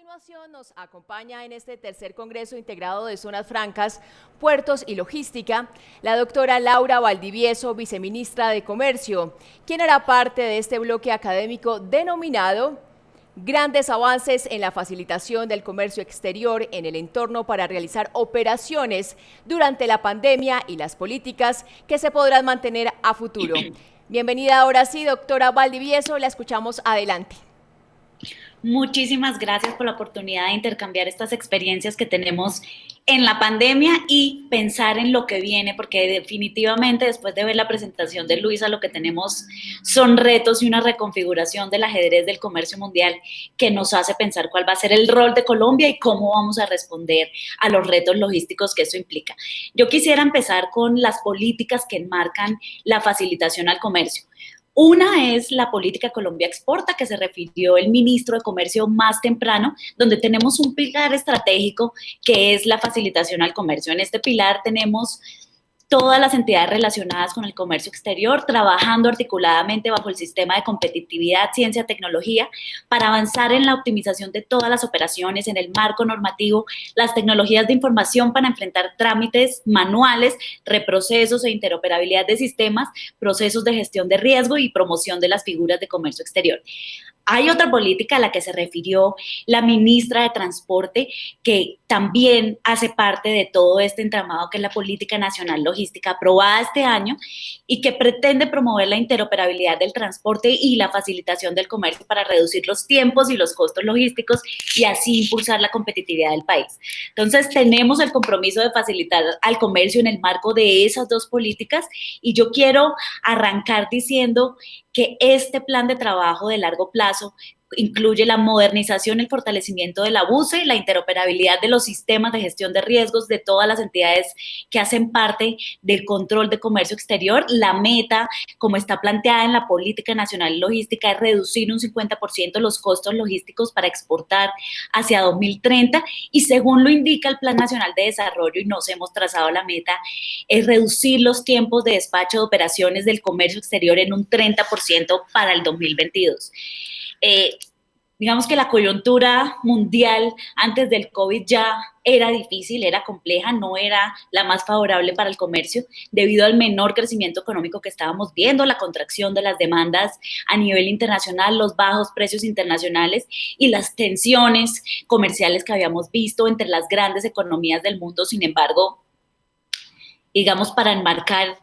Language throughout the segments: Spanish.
continuación nos acompaña en este tercer Congreso Integrado de Zonas Francas, Puertos y Logística, la doctora Laura Valdivieso, viceministra de Comercio, quien hará parte de este bloque académico denominado Grandes avances en la facilitación del comercio exterior en el entorno para realizar operaciones durante la pandemia y las políticas que se podrán mantener a futuro. Bienvenida ahora sí, doctora Valdivieso, la escuchamos adelante. Muchísimas gracias por la oportunidad de intercambiar estas experiencias que tenemos en la pandemia y pensar en lo que viene, porque definitivamente después de ver la presentación de Luisa, lo que tenemos son retos y una reconfiguración del ajedrez del comercio mundial que nos hace pensar cuál va a ser el rol de Colombia y cómo vamos a responder a los retos logísticos que eso implica. Yo quisiera empezar con las políticas que enmarcan la facilitación al comercio. Una es la política Colombia Exporta, que se refirió el ministro de Comercio más temprano, donde tenemos un pilar estratégico que es la facilitación al comercio. En este pilar tenemos todas las entidades relacionadas con el comercio exterior, trabajando articuladamente bajo el sistema de competitividad, ciencia, tecnología, para avanzar en la optimización de todas las operaciones, en el marco normativo, las tecnologías de información para enfrentar trámites manuales, reprocesos e interoperabilidad de sistemas, procesos de gestión de riesgo y promoción de las figuras de comercio exterior. Hay otra política a la que se refirió la ministra de Transporte, que también hace parte de todo este entramado, que es la Política Nacional Logística aprobada este año y que pretende promover la interoperabilidad del transporte y la facilitación del comercio para reducir los tiempos y los costos logísticos y así impulsar la competitividad del país. Entonces, tenemos el compromiso de facilitar al comercio en el marco de esas dos políticas y yo quiero arrancar diciendo que este plan de trabajo de largo plazo incluye la modernización y el fortalecimiento de la BUCE, la interoperabilidad de los sistemas de gestión de riesgos de todas las entidades que hacen parte del control de comercio exterior. La meta, como está planteada en la Política Nacional Logística, es reducir un 50% los costos logísticos para exportar hacia 2030 y según lo indica el Plan Nacional de Desarrollo, y nos hemos trazado la meta, es reducir los tiempos de despacho de operaciones del comercio exterior en un 30% para el 2022. Digamos que la coyuntura mundial antes del COVID ya era difícil, era compleja, no era la más favorable para el comercio debido al menor crecimiento económico que estábamos viendo, la contracción de las demandas a nivel internacional, los bajos precios internacionales y las tensiones comerciales que habíamos visto entre las grandes economías del mundo. Sin embargo, digamos, para enmarcar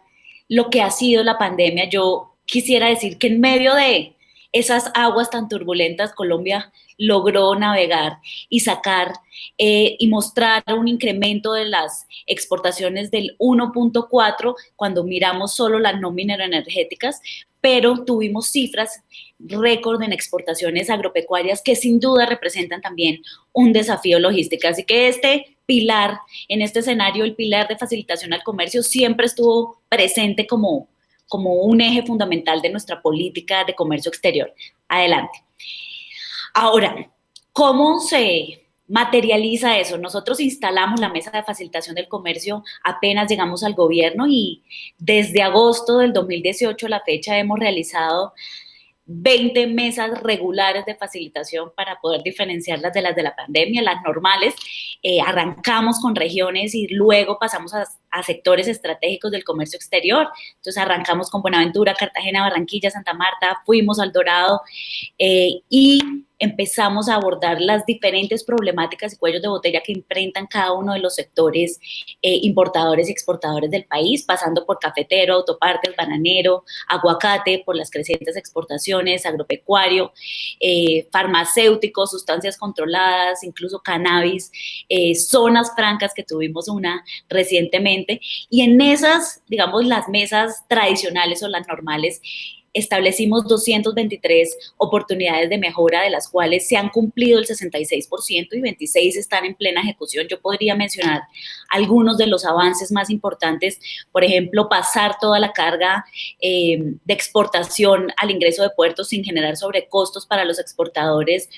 lo que ha sido la pandemia, yo quisiera decir que en medio de esas aguas tan turbulentas, Colombia logró navegar y sacar y mostrar un incremento de las exportaciones del 1.4 cuando miramos solo las no mineroenergéticas, pero tuvimos cifras récord en exportaciones agropecuarias que sin duda representan también un desafío logístico. Así que este pilar, en este escenario, el pilar de facilitación al comercio siempre estuvo presente como un eje fundamental de nuestra política de comercio exterior. Adelante. Ahora, ¿cómo se materializa eso? Nosotros instalamos la mesa de facilitación del comercio apenas llegamos al gobierno y desde agosto del 2018 a la fecha hemos realizado 20 mesas regulares de facilitación para poder diferenciarlas de las de la pandemia, las normales. Arrancamos con regiones y luego pasamos a sectores estratégicos del comercio exterior. Entonces arrancamos con Buenaventura, Cartagena, Barranquilla, Santa Marta, fuimos al Dorado y empezamos a abordar las diferentes problemáticas y cuellos de botella que enfrentan cada uno de los sectores importadores y exportadores del país, pasando por cafetero, autopartes, bananero, aguacate, por las crecientes exportaciones, agropecuario, farmacéuticos, sustancias controladas, incluso cannabis, zonas francas que tuvimos una recientemente. Y en esas, digamos, las mesas tradicionales o las normales, establecimos 223 oportunidades de mejora, de las cuales se han cumplido el 66% y 26 están en plena ejecución. Yo podría mencionar algunos de los avances más importantes, por ejemplo, pasar toda la carga de exportación al ingreso de puertos sin generar sobrecostos para los exportadores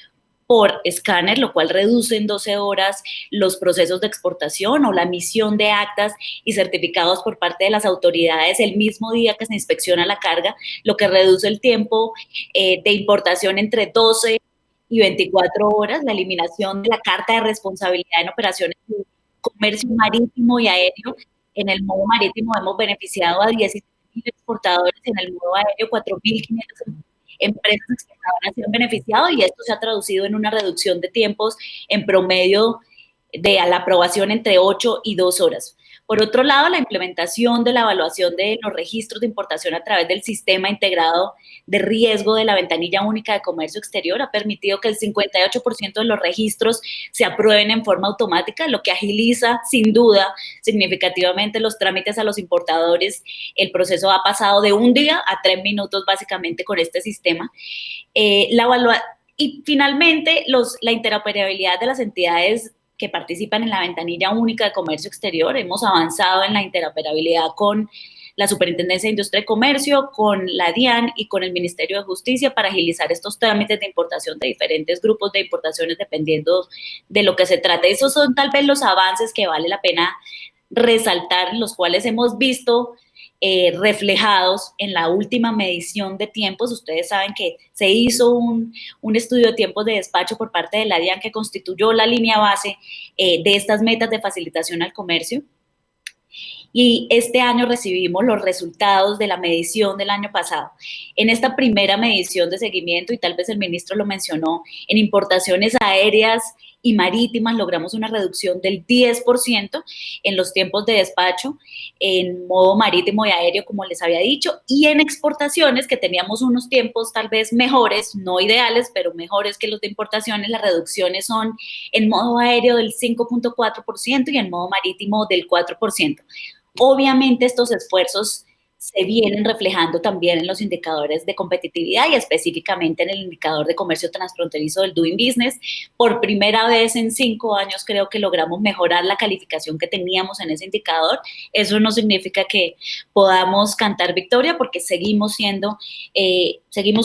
por escáner, lo cual reduce en 12 horas los procesos de exportación o la emisión de actas y certificados por parte de las autoridades el mismo día que se inspecciona la carga, lo que reduce el tiempo de importación entre 12 y 24 horas, la eliminación de la carta de responsabilidad en operaciones de comercio marítimo y aéreo. En el modo marítimo hemos beneficiado a 16.000 exportadores, en el modo aéreo 4.500 empresas exportadoras se han beneficiado, y esto se ha traducido en una reducción de tiempos en promedio de a la aprobación entre 8 y 2 horas. Por otro lado, la implementación de la evaluación de los registros de importación a través del sistema integrado de riesgo de la ventanilla única de comercio exterior ha permitido que el 58% de los registros se aprueben en forma automática, lo que agiliza sin duda significativamente los trámites a los importadores. El proceso ha pasado de 1 día a 3 minutos básicamente con este sistema. Y finalmente, la interoperabilidad de las entidades que participan en la ventanilla única de comercio exterior. Hemos avanzado en la interoperabilidad con la Superintendencia de Industria y Comercio, con la DIAN y con el Ministerio de Justicia para agilizar estos trámites de importación de diferentes grupos de importaciones dependiendo de lo que se trate. Esos son tal vez los avances que vale la pena resaltar, los cuales hemos visto reflejados en la última medición de tiempos. Ustedes saben que se hizo un estudio de tiempos de despacho por parte de la DIAN que constituyó la línea base de estas metas de facilitación al comercio. Y este año recibimos los resultados de la medición del año pasado. En esta primera medición de seguimiento, y tal vez el ministro lo mencionó, en importaciones aéreas y marítimas logramos una reducción del 10% en los tiempos de despacho, en modo marítimo y aéreo, como les había dicho, y en exportaciones, que teníamos unos tiempos tal vez mejores, no ideales, pero mejores que los de importaciones. Las reducciones son en modo aéreo del 5.4% y en modo marítimo del 4%. Obviamente estos esfuerzos se vienen reflejando también en los indicadores de competitividad y específicamente en el indicador de comercio transfronterizo del Doing Business. Por primera vez en 5 años creo que logramos mejorar la calificación que teníamos en ese indicador. Eso no significa que podamos cantar victoria, porque seguimos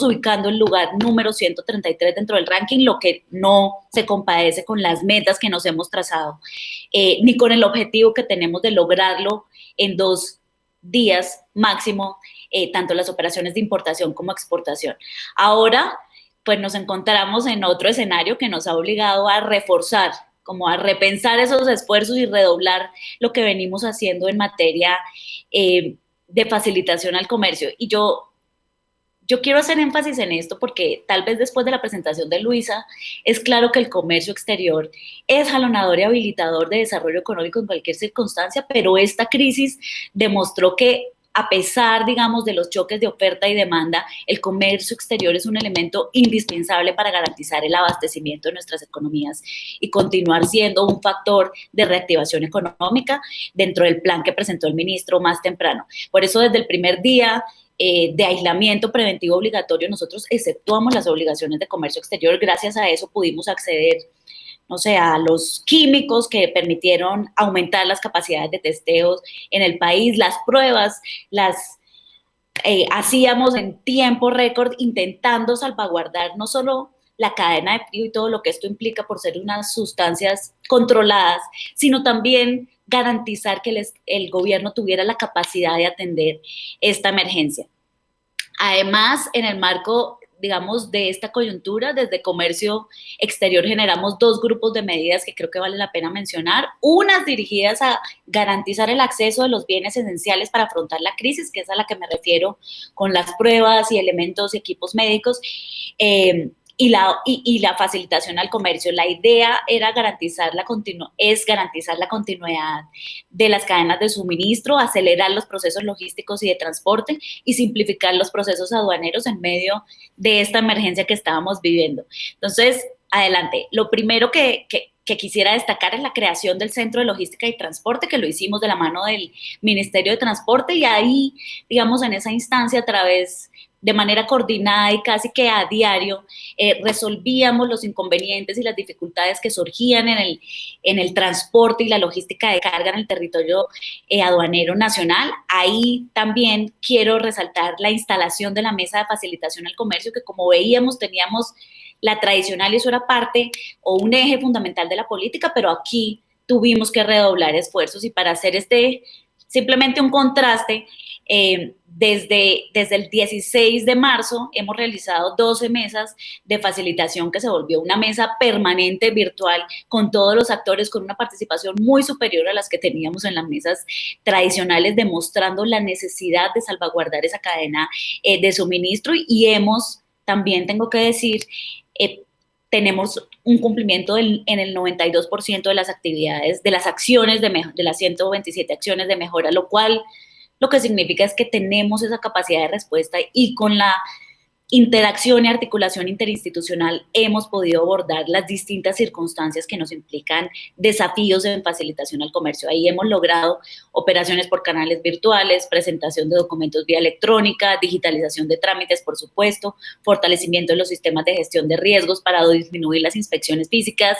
ubicando el lugar número 133 dentro del ranking, lo que no se compadece con las metas que nos hemos trazado, ni con el objetivo que tenemos de lograrlo en 2 días máximo, tanto las operaciones de importación como exportación. Ahora, pues nos encontramos en otro escenario que nos ha obligado a reforzar, como a repensar esos esfuerzos y redoblar lo que venimos haciendo en materia de facilitación al comercio. Y yo quiero hacer énfasis en esto porque tal vez después de la presentación de Luisa, es claro que el comercio exterior es jalonador y habilitador de desarrollo económico en cualquier circunstancia, pero esta crisis demostró que a pesar, digamos, de los choques de oferta y demanda, el comercio exterior es un elemento indispensable para garantizar el abastecimiento de nuestras economías y continuar siendo un factor de reactivación económica dentro del plan que presentó el ministro más temprano. Por eso, desde el primer día de aislamiento preventivo obligatorio, nosotros exceptuamos las obligaciones de comercio exterior. Gracias a eso pudimos acceder, no sé, a los químicos que permitieron aumentar las capacidades de testeos en el país. Las pruebas las hacíamos en tiempo récord, intentando salvaguardar no solo la cadena de frío y todo lo que esto implica por ser unas sustancias controladas, sino también garantizar que el gobierno tuviera la capacidad de atender esta emergencia. Además, en el marco, digamos, de esta coyuntura, desde Comercio Exterior generamos 2 grupos de medidas que creo que vale la pena mencionar. Unas dirigidas a garantizar el acceso de los bienes esenciales para afrontar la crisis, que es a la que me refiero con las pruebas y elementos y equipos médicos, y la facilitación al comercio. La idea era garantizar la continuidad de las cadenas de suministro, acelerar los procesos logísticos y de transporte y simplificar los procesos aduaneros en medio de esta emergencia que estábamos viviendo. Entonces, adelante. Lo primero que quisiera destacar es la creación del Centro de Logística y Transporte, que lo hicimos de la mano del Ministerio de Transporte, y ahí, digamos, en esa instancia, a través de manera coordinada y casi que a diario, resolvíamos los inconvenientes y las dificultades que surgían en el transporte y la logística de carga en el territorio aduanero nacional. Ahí también quiero resaltar la instalación de la Mesa de Facilitación al Comercio, que como veíamos teníamos la tradicional, y eso era parte o un eje fundamental de la política, pero aquí tuvimos que redoblar esfuerzos, y para hacer este simplemente un contraste. Desde el 16 de marzo hemos realizado 12 mesas de facilitación que se volvió una mesa permanente virtual con todos los actores, con una participación muy superior a las que teníamos en las mesas tradicionales, demostrando la necesidad de salvaguardar esa cadena de suministro, y hemos, también tengo que decir, tenemos un cumplimiento en el 92% de las actividades, de las acciones, de las 127 acciones de mejora, lo que significa es que tenemos esa capacidad de respuesta, y con la interacción y articulación interinstitucional hemos podido abordar las distintas circunstancias que nos implican desafíos en facilitación al comercio. Ahí hemos logrado operaciones por canales virtuales, presentación de documentos vía electrónica, digitalización de trámites, por supuesto, fortalecimiento de los sistemas de gestión de riesgos para disminuir las inspecciones físicas,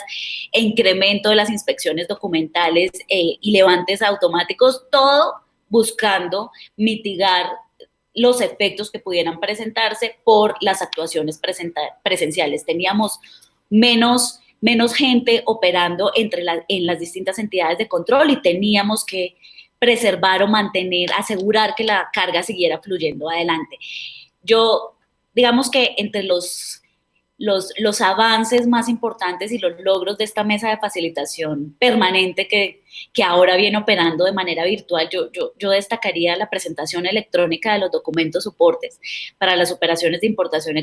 e incremento de las inspecciones documentales y levantes automáticos, todo buscando mitigar los efectos que pudieran presentarse por las actuaciones presenciales. Teníamos menos gente operando en las distintas entidades de control, y teníamos que preservar o mantener, asegurar que la carga siguiera fluyendo adelante. Digamos que entre los avances más importantes y los logros de esta mesa de facilitación permanente que ahora viene operando de manera virtual, yo destacaría la presentación electrónica de los documentos soportes para las operaciones de importación y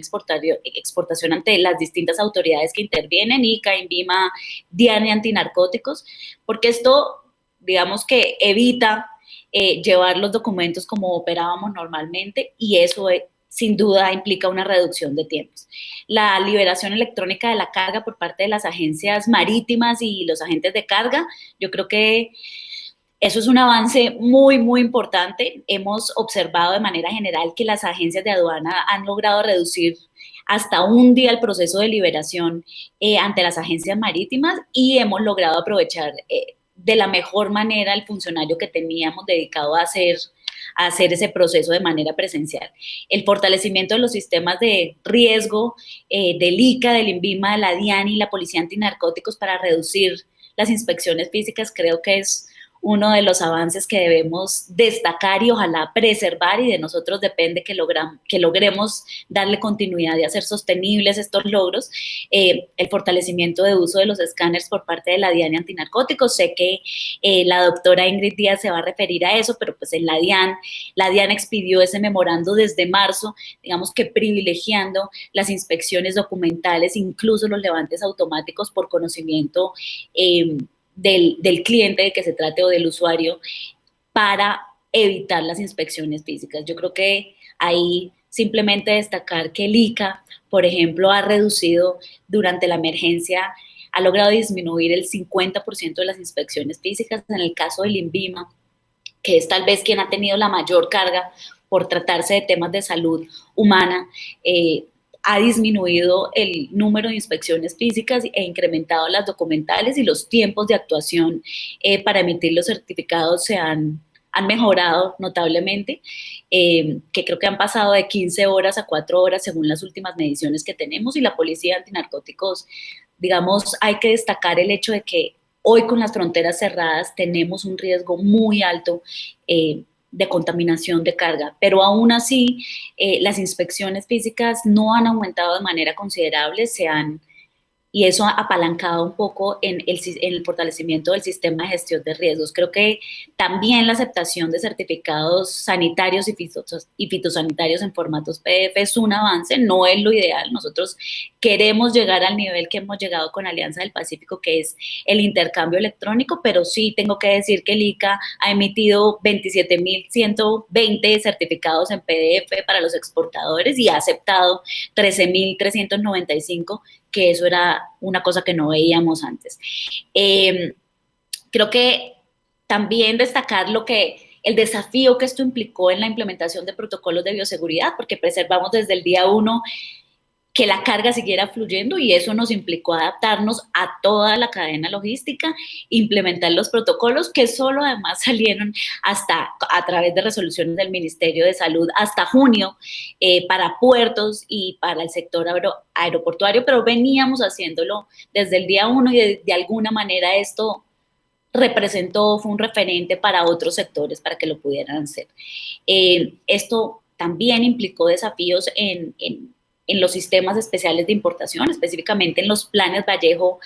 exportación ante las distintas autoridades que intervienen, ICA, INVIMA, DIAN y antinarcóticos, porque esto, digamos que evita llevar los documentos como operábamos normalmente, y eso sin duda implica una reducción de tiempos. La liberación electrónica de la carga por parte de las agencias marítimas y los agentes de carga, yo creo que eso es un avance muy, muy importante. Hemos observado de manera general que las agencias de aduana han logrado reducir hasta un día el proceso de liberación ante las agencias marítimas, y hemos logrado aprovechar de la mejor manera el funcionario que teníamos dedicado a hacer ese proceso de manera presencial. El fortalecimiento de los sistemas de riesgo del ICA, del INVIMA, de la DIAN y la Policía Antinarcóticos para reducir las inspecciones físicas, creo que es uno de los avances que debemos destacar y ojalá preservar, y de nosotros depende que logremos darle continuidad y hacer sostenibles estos logros. El fortalecimiento de uso de los escáneres por parte de la DIAN y antinarcóticos. Sé que la doctora Ingrid Díaz se va a referir a eso, pero pues en la DIAN expidió ese memorando desde marzo, digamos que privilegiando las inspecciones documentales, incluso los levantes automáticos por conocimiento del cliente de que se trate o del usuario, para evitar las inspecciones físicas. Yo creo que ahí simplemente destacar que el ICA, por ejemplo, ha reducido durante la emergencia, ha logrado disminuir el 50% de las inspecciones físicas. En el caso del INVIMA, que es tal vez quien ha tenido la mayor carga por tratarse de temas de salud humana, ha disminuido el número de inspecciones físicas e incrementado las documentales, y los tiempos de actuación para emitir los certificados han mejorado notablemente, que creo que han pasado de 15 horas a 4 horas según las últimas mediciones que tenemos. Y la Policía Antinarcóticos, digamos, hay que destacar el hecho de que hoy, con las fronteras cerradas, tenemos un riesgo muy alto de contaminación de carga, pero aún así las inspecciones físicas no han aumentado de manera considerable, y eso ha apalancado un poco en el fortalecimiento del sistema de gestión de riesgos. Creo que también la aceptación de certificados sanitarios y fitosanitarios en formatos PDF es un avance, no es lo ideal. Nosotros queremos llegar al nivel que hemos llegado con Alianza del Pacífico, que es el intercambio electrónico, pero sí tengo que decir que el ICA ha emitido 27.120 certificados en PDF para los exportadores y ha aceptado 13.395, que eso era una cosa que no veíamos antes. Creo que también destacar el desafío que esto implicó en la implementación de protocolos de bioseguridad, porque preservamos desde el día 1 que la carga siguiera fluyendo, y eso nos implicó adaptarnos a toda la cadena logística, implementar los protocolos que solo además salieron hasta a través de resoluciones del Ministerio de Salud hasta junio para puertos y para el sector aeroportuario, pero veníamos haciéndolo desde el día 1, y de alguna manera esto representó, fue un referente para otros sectores para que lo pudieran hacer. Esto también implicó desafíos en los sistemas especiales de importación, específicamente en los planes Vallejo,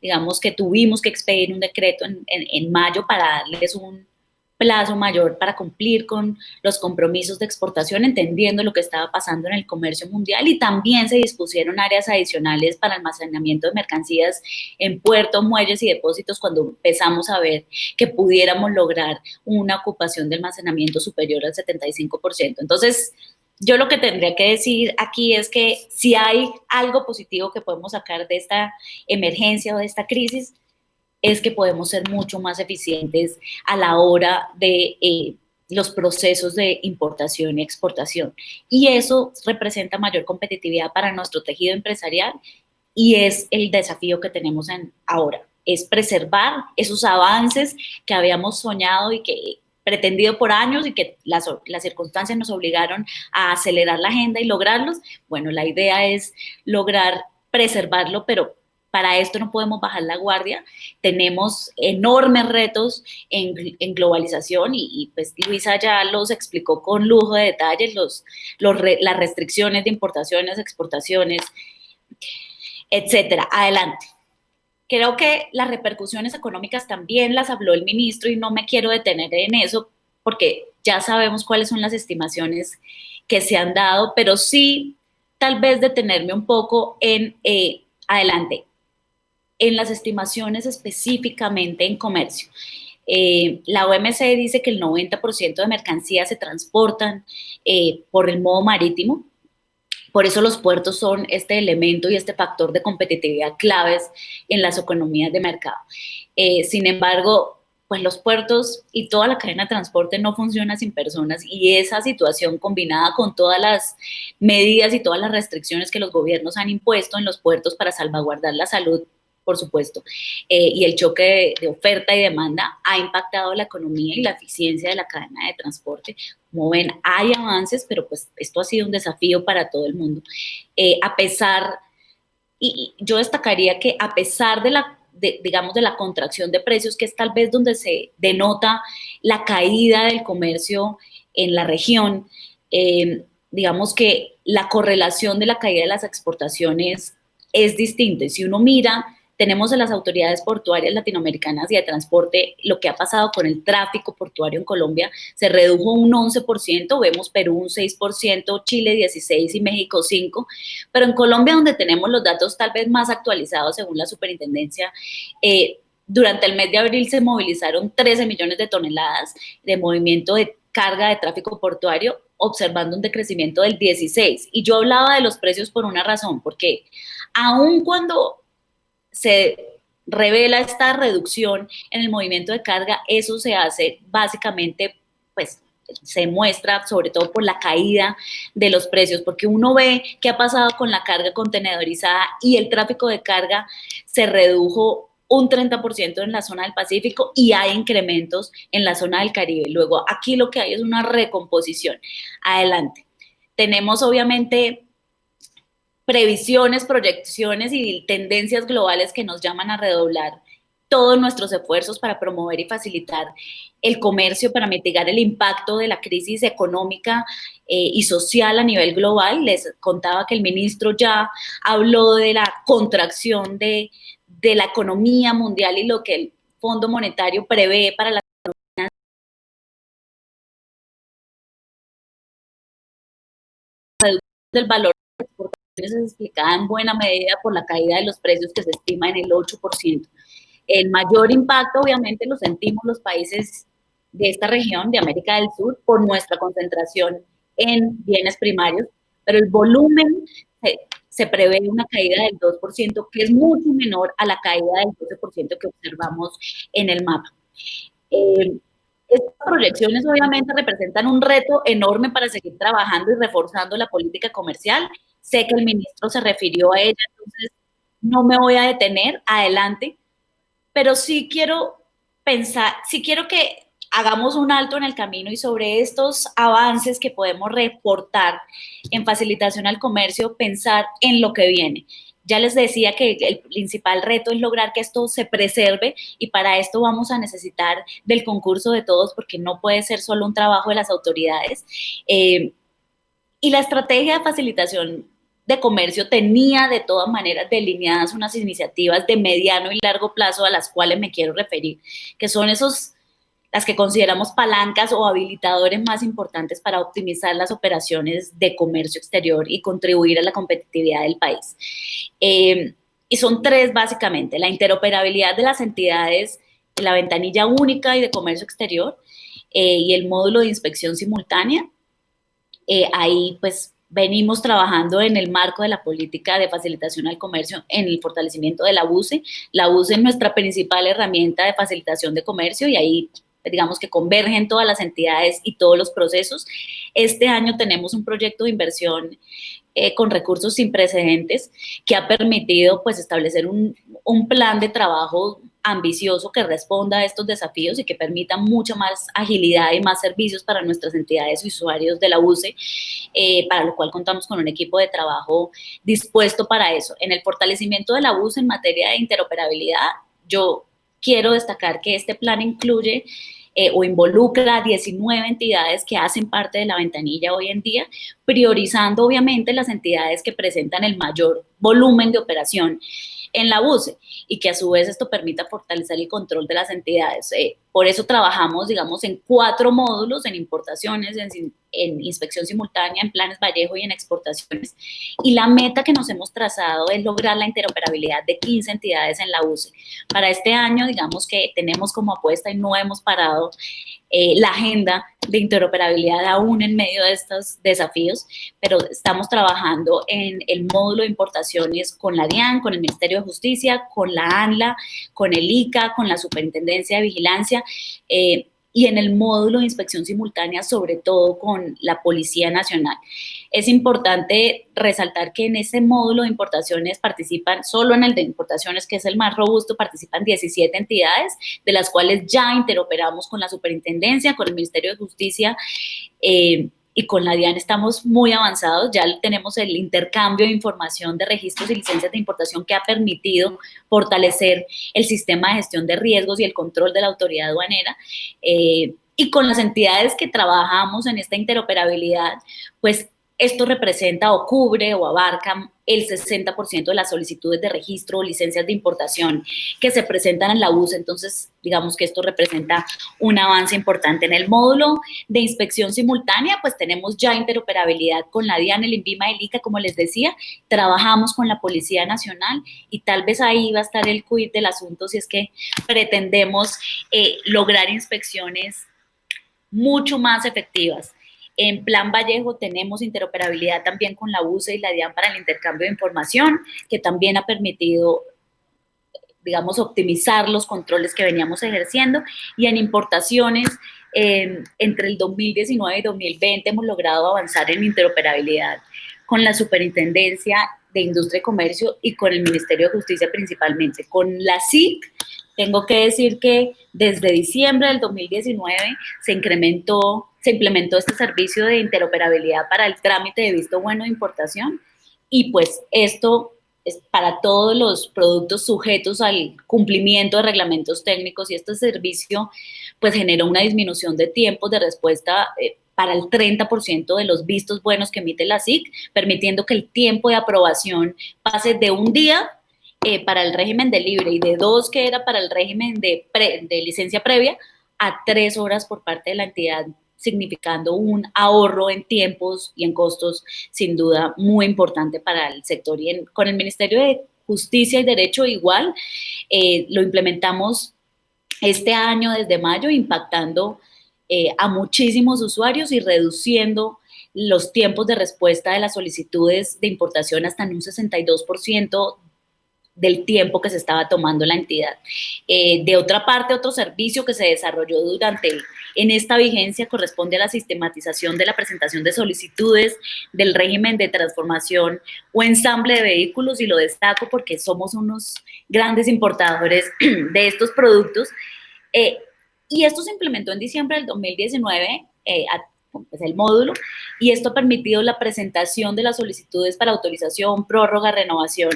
digamos que tuvimos que expedir un decreto en mayo para darles un plazo mayor para cumplir con los compromisos de exportación, entendiendo lo que estaba pasando en el comercio mundial, y también se dispusieron áreas adicionales para almacenamiento de mercancías en puertos, muelles y depósitos cuando empezamos a ver que pudiéramos lograr una ocupación de almacenamiento superior al 75%. Entonces, yo lo que tendría que decir aquí es que si hay algo positivo que podemos sacar de esta emergencia o de esta crisis, es que podemos ser mucho más eficientes a la hora de los procesos de importación y exportación. Y eso representa mayor competitividad para nuestro tejido empresarial y es el desafío que tenemos ahora, es preservar esos avances que habíamos soñado y que pretendido por años y que las circunstancias nos obligaron a acelerar la agenda y lograrlos. Bueno, la idea es lograr preservarlo, pero para esto no podemos bajar la guardia. Tenemos enormes retos en globalización y pues Luisa ya los explicó con lujo de detalles, las restricciones de importaciones, exportaciones, etcétera. Adelante. Creo que las repercusiones económicas también las habló el ministro y no me quiero detener en eso porque ya sabemos cuáles son las estimaciones que se han dado, pero sí tal vez detenerme un poco adelante, en las estimaciones específicamente en comercio. La OMC dice que el 90% de mercancías se transportan por el modo marítimo. Por eso los puertos son este elemento y este factor de competitividad claves en las economías de mercado. Sin embargo, pues los puertos y toda la cadena de transporte no funciona sin personas y esa situación combinada con todas las medidas y todas las restricciones que los gobiernos han impuesto en los puertos para salvaguardar la salud, por supuesto, y el choque de oferta y demanda ha impactado la economía y la eficiencia de la cadena de transporte. Como ven, hay avances, pero pues esto ha sido un desafío para todo el mundo. Y yo destacaría que a pesar digamos, de la contracción de precios, que es tal vez donde se denota la caída del comercio en la región, digamos que la correlación de la caída de las exportaciones es distinta. Si uno mira, tenemos en las autoridades portuarias latinoamericanas y de transporte lo que ha pasado con el tráfico portuario en Colombia, se redujo un 11%, vemos Perú un 6%, Chile 16% y México 5%, pero en Colombia, donde tenemos los datos tal vez más actualizados según la superintendencia, durante el mes de abril se movilizaron 13 millones de toneladas de movimiento de carga de tráfico portuario, observando un decrecimiento del 16%. Y yo hablaba de los precios por una razón, porque aun cuando se revela esta reducción en el movimiento de carga, eso se hace básicamente, pues se muestra sobre todo por la caída de los precios, porque uno ve qué ha pasado con la carga contenedorizada y el tráfico de carga se redujo un 30% en la zona del Pacífico y hay incrementos en la zona del Caribe. Luego aquí lo que hay es una recomposición. Adelante. Tenemos obviamente previsiones, proyecciones y tendencias globales que nos llaman a redoblar todos nuestros esfuerzos para promover y facilitar el comercio, para mitigar el impacto de la crisis económica y social a nivel global. Les contaba que el ministro ya habló de la contracción de la economía mundial y lo que el Fondo Monetario prevé para la reducción del valor de exportación es explicada en buena medida por la caída de los precios que se estima en el 8%. El mayor impacto obviamente lo sentimos los países de esta región de América del Sur por nuestra concentración en bienes primarios, pero el volumen se prevé una caída del 2%, que es mucho menor a la caída del 12% que observamos en el mapa. Estas proyecciones obviamente representan un reto enorme para seguir trabajando y reforzando la política comercial. Sé que el ministro se refirió a ella, entonces no me voy a detener, adelante, pero sí quiero pensar, sí quiero que hagamos un alto en el camino y sobre estos avances que podemos reportar en facilitación al comercio, pensar en lo que viene. ya les decía que el principal reto es lograr que esto se preserve y para esto vamos a necesitar del concurso de todos porque no puede ser solo un trabajo de las autoridades. Y la estrategia de facilitación de comercio tenía de todas maneras delineadas unas iniciativas de mediano y largo plazo a las cuales me quiero referir, que son las que consideramos palancas o habilitadores más importantes para optimizar las operaciones de comercio exterior y contribuir a la competitividad del país. Y son tres básicamente: la interoperabilidad de las entidades, la ventanilla única y de comercio exterior, y el módulo de inspección simultánea. Ahí pues venimos trabajando en el marco de la política de facilitación al comercio en el fortalecimiento de la UCE. La UCE es nuestra principal herramienta de facilitación de comercio y ahí digamos que convergen todas las entidades y todos los procesos. Este año tenemos un proyecto de inversión con recursos sin precedentes que ha permitido pues establecer un plan de trabajo ambicioso que responda a estos desafíos y que permita mucha más agilidad y más servicios para nuestras entidades y usuarios de la UCE, para lo cual contamos con un equipo de trabajo dispuesto para eso. En el fortalecimiento de la UCE en materia de interoperabilidad, yo quiero destacar que este plan incluye o involucra 19 entidades que hacen parte de la ventanilla hoy en día, priorizando obviamente las entidades que presentan el mayor volumen de operación en la UCE y que a su vez esto permita fortalecer el control de las entidades. Por eso trabajamos, digamos, en 4 módulos: en importaciones, en inspección simultánea, en planes Vallejo y en exportaciones. Y la meta que nos hemos trazado es lograr la interoperabilidad de 15 entidades en la UCE. Para este año, digamos que tenemos como apuesta y no hemos parado la agenda de interoperabilidad aún en medio de estos desafíos, pero estamos trabajando en el módulo de importaciones con la DIAN, con el Ministerio de Justicia, con la ANLA, con el ICA, con la Superintendencia de Vigilancia, y en el módulo de inspección simultánea, sobre todo con la Policía Nacional. Es importante resaltar que en ese módulo de importaciones participan, solo en el de importaciones, que es el más robusto, participan 17 entidades, de las cuales ya interoperamos con la Superintendencia, con el Ministerio de Justicia, y con la DIAN estamos muy avanzados. Ya tenemos el intercambio de información de registros y licencias de importación que ha permitido fortalecer el sistema de gestión de riesgos y el control de la autoridad aduanera. Y con las entidades que trabajamos en esta interoperabilidad, pues esto representa o cubre o abarca el 60% de las solicitudes de registro o licencias de importación que se presentan en la UCE. Entonces, digamos que esto representa un avance importante. En el módulo de inspección simultánea, pues tenemos ya interoperabilidad con la DIAN, el INVIMA, el ICA, como les decía. Trabajamos con la Policía Nacional y tal vez ahí va a estar el quid del asunto, si es que pretendemos lograr inspecciones mucho más efectivas. En Plan Vallejo tenemos interoperabilidad también con la UCE y la DIAN para el intercambio de información, que también ha permitido, digamos, optimizar los controles que veníamos ejerciendo. Y en importaciones, entre el 2019 y 2020 hemos logrado avanzar en interoperabilidad con la Superintendencia de Industria y Comercio y con el Ministerio de Justicia principalmente. Con la SIC, tengo que decir que desde diciembre del 2019 se implementó este servicio de interoperabilidad para el trámite de visto bueno de importación, y pues esto es para todos los productos sujetos al cumplimiento de reglamentos técnicos, y este servicio pues generó una disminución de tiempos de respuesta para el 30% de los vistos buenos que emite la SIC, permitiendo que el tiempo de aprobación pase de un día para el régimen de libre y de 2 que era para el régimen de licencia previa, a 3 horas por parte de la entidad, significando un ahorro en tiempos y en costos sin duda muy importante para el sector. Y con el Ministerio de Justicia y Derecho igual, lo implementamos este año desde mayo, impactando a muchísimos usuarios y reduciendo los tiempos de respuesta de las solicitudes de importación hasta en un 62% del tiempo que se estaba tomando la entidad. De otra parte, otro servicio que se desarrolló en esta vigencia corresponde a la sistematización de la presentación de solicitudes del régimen de transformación o ensamble de vehículos, y lo destaco porque somos unos grandes importadores de estos productos, y esto se implementó en diciembre del 2019 pues, el módulo, y esto ha permitido la presentación de las solicitudes para autorización, prórroga, renovación,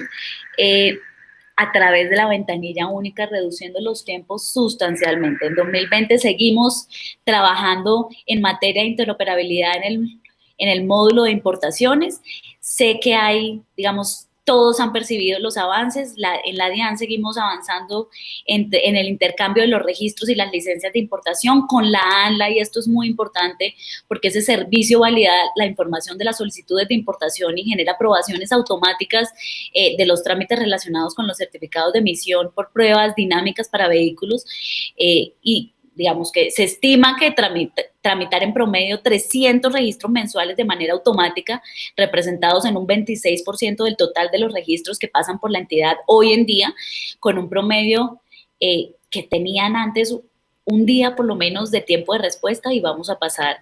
a través de la ventanilla única, reduciendo los tiempos sustancialmente. En 2020 seguimos trabajando en materia de interoperabilidad en el módulo de importaciones. Sé que hay, digamos, todos han percibido los avances. En la DIAN seguimos avanzando en el intercambio de los registros y las licencias de importación con la ANLA, y esto es muy importante porque ese servicio valida la información de las solicitudes de importación y genera aprobaciones automáticas de los trámites relacionados con los certificados de emisión por pruebas dinámicas para vehículos, y digamos que se estima que tramitar en promedio 300 registros mensuales de manera automática, representados en un 26% del total de los registros que pasan por la entidad hoy en día, con un promedio que tenían antes un día por lo menos de tiempo de respuesta, y vamos a pasar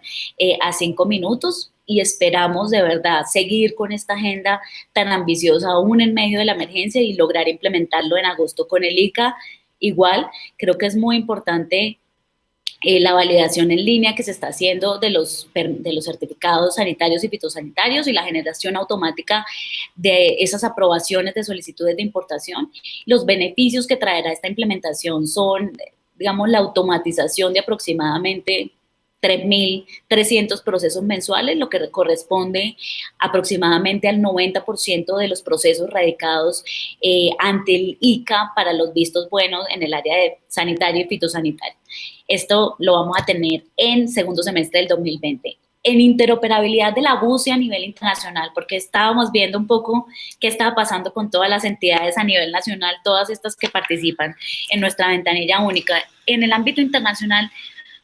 a 5 minutos, y esperamos de verdad seguir con esta agenda tan ambiciosa aún en medio de la emergencia y lograr implementarlo en agosto con el ICA. Igual, creo que es muy importante la validación en línea que se está haciendo de los certificados sanitarios y fitosanitarios, y la generación automática de esas aprobaciones de solicitudes de importación. Los beneficios que traerá esta implementación son, digamos, la automatización de aproximadamente 3.300 procesos mensuales, lo que corresponde aproximadamente al 90% de los procesos radicados ante el ICA para los vistos buenos en el área de sanitario y fitosanitario. Esto lo vamos a tener en segundo semestre del 2020. En interoperabilidad de la BUCE a nivel internacional, porque estábamos viendo un poco qué estaba pasando con todas las entidades a nivel nacional, todas estas que participan en nuestra ventanilla única. En el ámbito internacional,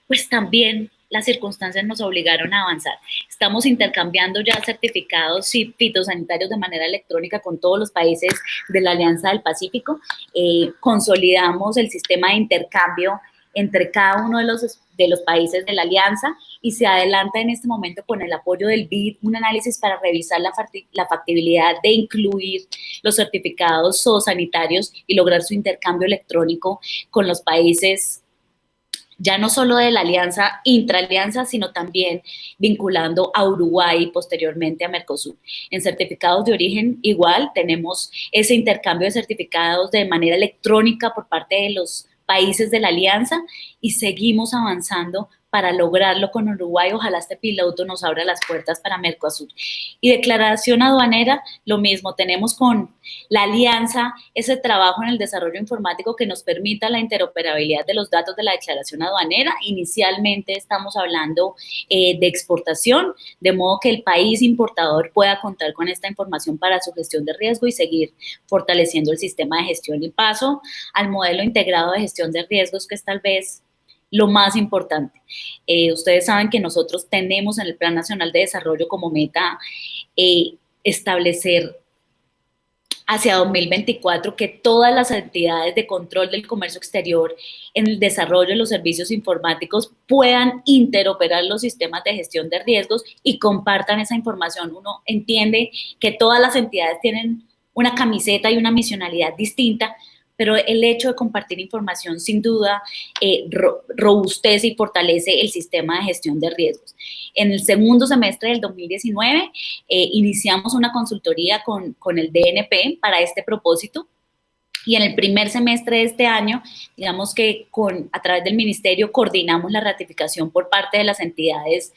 pues también las circunstancias nos obligaron a avanzar. Estamos intercambiando ya certificados fitosanitarios de manera electrónica con todos los países de la Alianza del Pacífico. Consolidamos el sistema de intercambio entre cada uno de los países de la alianza, y se adelanta en este momento con el apoyo del BID un análisis para revisar la factibilidad de incluir los certificados zoosanitarios y lograr su intercambio electrónico con los países ya no solo de la alianza, intraalianza, sino también vinculando a Uruguay y posteriormente a Mercosur. En certificados de origen igual tenemos ese intercambio de certificados de manera electrónica por parte de los países de la alianza, y seguimos avanzando para lograrlo con Uruguay. Ojalá este piloto nos abra las puertas para Mercosur. Y declaración aduanera, lo mismo, tenemos con la alianza ese trabajo en el desarrollo informático que nos permita la interoperabilidad de los datos de la declaración aduanera. Inicialmente estamos hablando de exportación, de modo que el país importador pueda contar con esta información para su gestión de riesgo y seguir fortaleciendo el sistema de gestión. Y paso al modelo integrado de gestión de riesgos, que es tal vez lo más importante. Ustedes saben que nosotros tenemos en el Plan Nacional de Desarrollo como meta establecer hacia 2024 que todas las entidades de control del comercio exterior en el desarrollo de los servicios informáticos puedan interoperar los sistemas de gestión de riesgos y compartan esa información. Uno entiende que todas las entidades tienen una camiseta y una misionalidad distinta, pero el hecho de compartir información sin duda robustece y fortalece el sistema de gestión de riesgos. En el segundo semestre del 2019 iniciamos una consultoría con el DNP para este propósito, y en el primer semestre de este año, digamos que a través del ministerio coordinamos la ratificación por parte de las entidades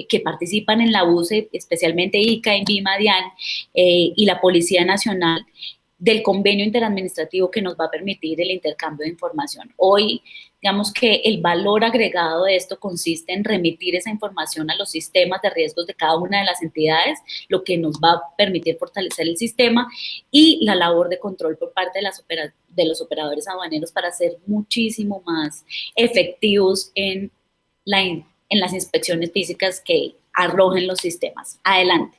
que participan en la BUCE, especialmente ICA, INVIMA, DIAN y la Policía Nacional, del convenio interadministrativo que nos va a permitir el intercambio de información. Hoy, digamos que el valor agregado de esto consiste en remitir esa información a los sistemas de riesgos de cada una de las entidades, lo que nos va a permitir fortalecer el sistema, y la labor de control por parte de los operadores aduaneros para ser muchísimo más efectivos en las inspecciones físicas que arrojen los sistemas. Adelante.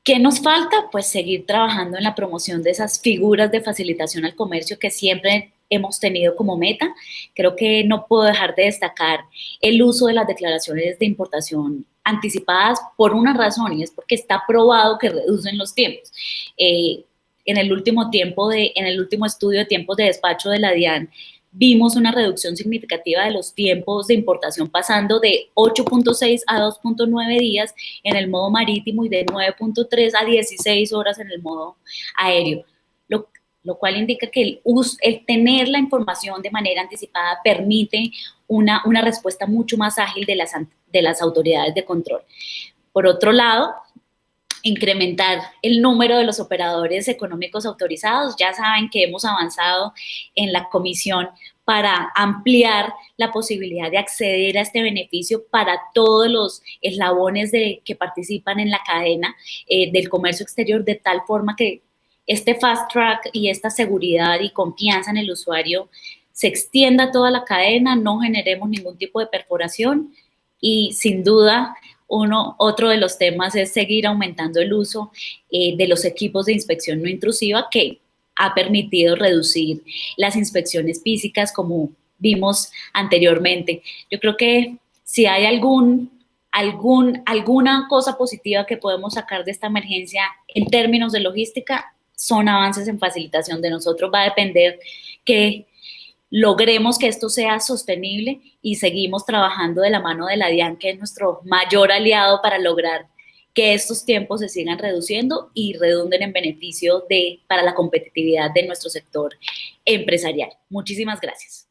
¿Qué nos falta? Pues seguir trabajando en la promoción de esas figuras de facilitación al comercio que siempre hemos tenido como meta. Creo que no puedo dejar de destacar el uso de las declaraciones de importación anticipadas por una razón, y es porque está probado que reducen los tiempos. En el último estudio de tiempos de despacho de la DIAN, vimos una reducción significativa de los tiempos de importación, pasando de 8.6 a 2.9 días en el modo marítimo y de 9.3 a 16 horas en el modo aéreo, lo cual indica que el tener la información de manera anticipada permite una respuesta mucho más ágil de las autoridades de control. Por otro lado, incrementar el número de los operadores económicos autorizados. Ya saben que hemos avanzado en la comisión para ampliar la posibilidad de acceder a este beneficio para todos los eslabones que participan en la cadena del comercio exterior, de tal forma que este fast track y esta seguridad y confianza en el usuario se extienda a toda la cadena, no generemos ningún tipo de perforación y sin duda otro de los temas es seguir aumentando el uso de los equipos de inspección no intrusiva, que ha permitido reducir las inspecciones físicas como vimos anteriormente. Yo creo que si hay alguna cosa positiva que podemos sacar de esta emergencia en términos de logística, son avances en facilitación. De nosotros va a depender que logremos que esto sea sostenible y seguimos trabajando de la mano de la DIAN, que es nuestro mayor aliado para lograr que estos tiempos se sigan reduciendo y redunden en beneficio para la competitividad de nuestro sector empresarial. Muchísimas gracias.